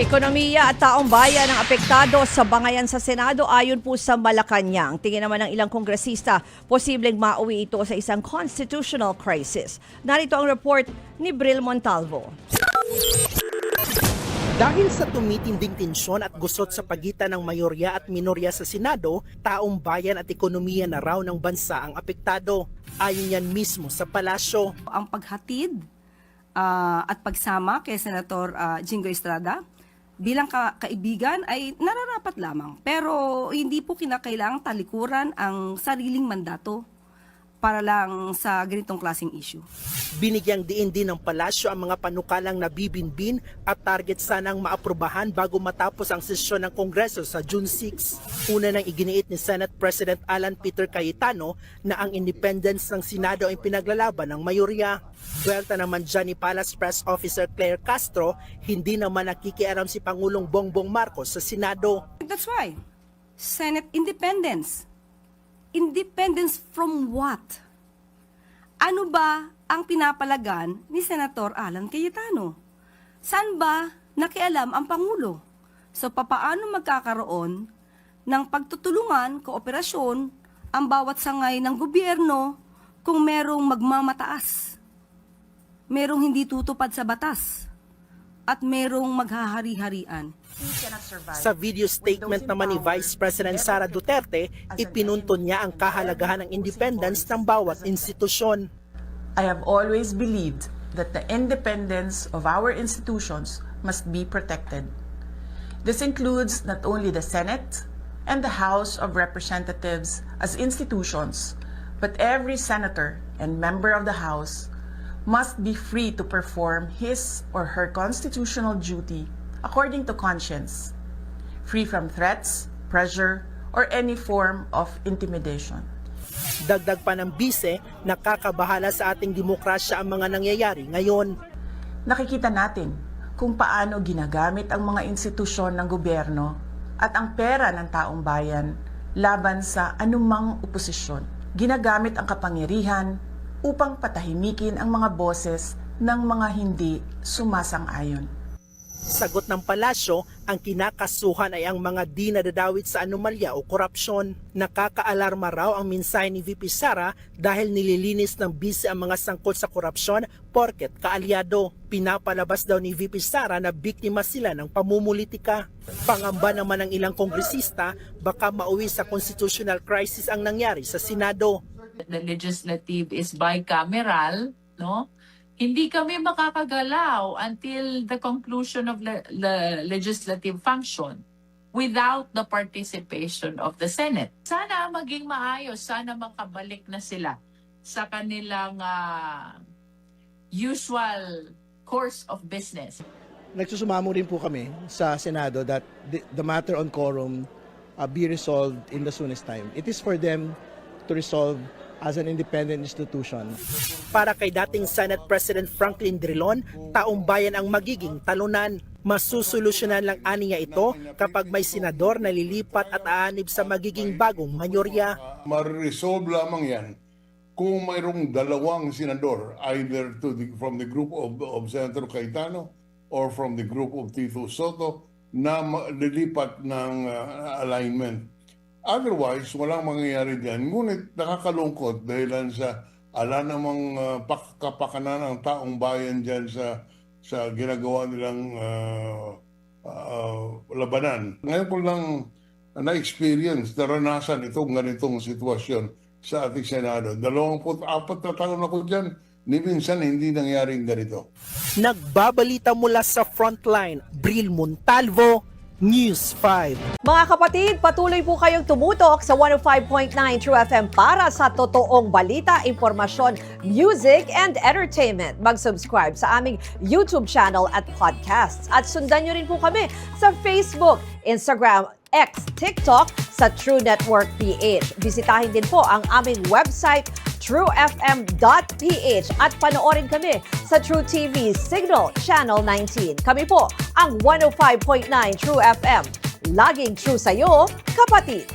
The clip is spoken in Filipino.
Ekonomiya at taong bayan ang apektado sa bangayan sa Senado ayon po sa Malacanang. Tingin naman ng ilang kongresista, posibleng mauwi ito sa isang constitutional crisis. Narito ang report ni Bril Montalvo. Dahil sa tumitinding tensyon at gusot sa pagitan ng mayorya at minorya sa Senado, taong bayan at ekonomiya na raw ng bansa ang apektado. Ayon yan mismo sa palasyo. Ang paghatid at pagsama kay Senator Jingo Estrada bilang kaibigan ay nararapat lamang. Pero hindi po kinakailangang talikuran ang sariling mandato para lang sa ganitong klaseng issue. Binigyang diin din ng palasyo ang mga panukalang nabibinbin at target sanang maaprubahan bago matapos ang sesyon ng Kongreso sa June 6. Una nang iginiit ni Senate President Alan Peter Cayetano na ang independence ng Senado ay pinaglalaban ng mayorya. Buwelta naman dyan ni Palace Press Officer Claire Castro, hindi naman nakikialam si Pangulong Bongbong Marcos sa Senado. That's why, Senate independence. Independence from what? Ano ba ang pinapalagan ni Senator Alan Cayetano? Saan ba nakialam ang Pangulo? So papaano magkakaroon ng pagtutulungan, kooperasyon ang bawat sangay ng gobyerno kung merong magmamataas, merong hindi tutupad sa batas, at merong maghahari-harian? Sa video statement naman ni Vice President Sara Duterte, ipinunton niya ang kahalagahan ng independence ng bawat institusyon. I have always believed that the independence of our institutions must be protected. This includes not only the Senate and the House of Representatives as institutions, but every senator and member of the House must be free to perform his or her constitutional duty according to conscience, free from threats, pressure, or any form of intimidation. Dagdag pa ng bise, nakakabahala sa ating demokrasya ang mga nangyayari ngayon. Nakikita natin kung paano ginagamit ang mga institusyon ng gobyerno at ang pera ng taong bayan laban sa anumang oposisyon. Ginagamit ang kapangyarihan upang patahimikin ang mga boses ng mga hindi sumasang-ayon. Sagot ng palasyo, ang kinakasuhan ay ang mga di nadadawit sa anomalya o korupsyon. Nakakaalarma raw ang mensahe ni VP Sara dahil nililinis ng bise ang mga sangkot sa korupsyon porket kaalyado. Pinapalabas daw ni VP Sara na biktima sila ng pamumulitika. Pangamba naman ng ilang kongresista, baka mauwi sa constitutional crisis ang nangyari sa Senado. The legislative is bicameral, no? Hindi kami makakagalaw until the conclusion of the legislative function without the participation of the Senate. Sana maging maayos, sana makabalik na sila sa kanilang usual course of business. Nagsusumamo rin po kami sa Senado that the matter on quorum be resolved in the soonest time. It is for them to resolve as an independent institution. Para kay dating Senate President Franklin Drilon, taong bayan ang magiging talunan. Masusolusyonan lang aniya ito kapag may senador na lilipat at aanib sa magiging bagong mayorya. Mariresolve lamang yan kung mayroong dalawang senador, either from the group of Senator Cayetano or from the group of Tito Soto, na lilipat ng alignment. Otherwise, walang mangyayari diyan. Ngunit nakakalungkot dahil sa ala namang kapakanan ng taong bayan diyan sa ginagawa nilang labanan. Ngayon ko lang na-experience, naranasan itong ganitong sitwasyon sa ating Senado. 24 na taon ako diyan, ni minsan hindi nangyaring ganito. Nagbabalita mula sa frontline, Bril Montalvo, News 5. Mga kapatid, patuloy po kayong tumutok sa 105.9 True FM para sa totoong balita, impormasyon, music, and entertainment. Mag-subscribe sa aming YouTube channel at podcasts. At sundan nyo rin po kami sa Facebook, Instagram, X, TikTok sa True Network PH. Bisitahin din po ang aming website, truefm.ph, at panoorin kami sa True TV Signal Channel 19. Kami po ang 105.9 True FM. Laging true sa'yo, kapatid.